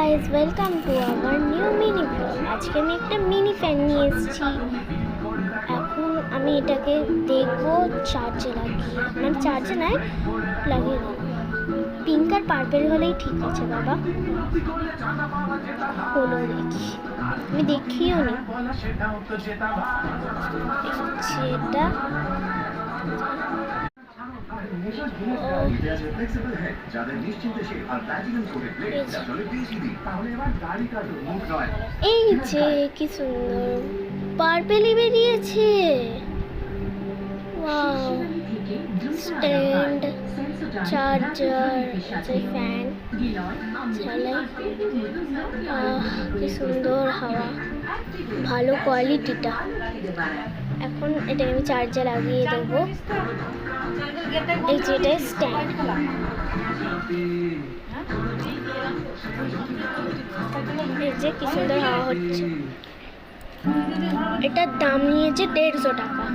Guys, welcome to our new mini blog. আজকে আমি একটা মিনি ফ্যান নিয়ে এসেছি। এখন আমি এটাকে দেখবো চার্জে লাগিয়ে, মানে চার্জে নয়, লাগিয়ে দেবো। পিঙ্ক আর পার্পেল হলেই ঠিক আছে বাবা। হলো দেখি, আমি দেখিও নি এটা। এই যে কি সুন্দর পার্পেলই বেরিয়েছে। ওয়াও, স্ট্যান্ড, চার্জার, ফ্যান, কি সুন্দর হাওয়া, ভালো কোয়ালিটিটা। এখন এটাকে আমি চার্জে লাগিয়ে দেবো। এই যে এটা স্ট্যান্ড, এই যে কি সুন্দর হাওয়া হচ্ছে। এটার দাম নিয়েছে 150 টাকা।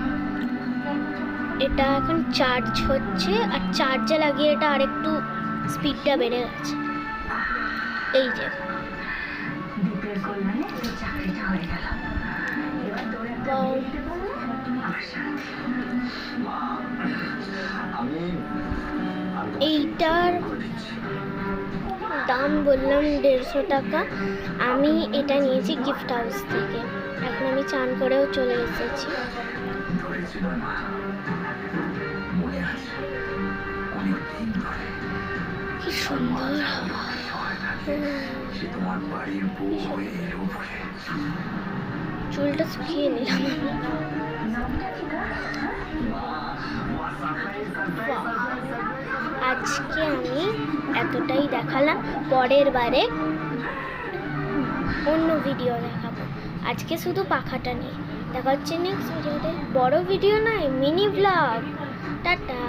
এটা এখন চার্জ হচ্ছে, আর চার্জে লাগিয়ে এটা আরেকটু স্পিডটা বেড়ে গেছে। এই যে এইটার দাম বললাম 150 টাকা। আমি এটা নিয়েছি গিফট হাউস থেকে। এখন আমি চান করেও চলে এসেছি। কি সুন্দর চুলটা শুকিয়ে নিলাম। আজকে আমি এতটাই দেখালাম, পরের বারে অন্য ভিডিও দেখাবো। আজকে শুধু পাখাটা নিয়ে দেখা হচ্ছে নেক্সট ভিডিওতে। বড় ভিডিও নয়, মিনি ব্লগ। টাটা।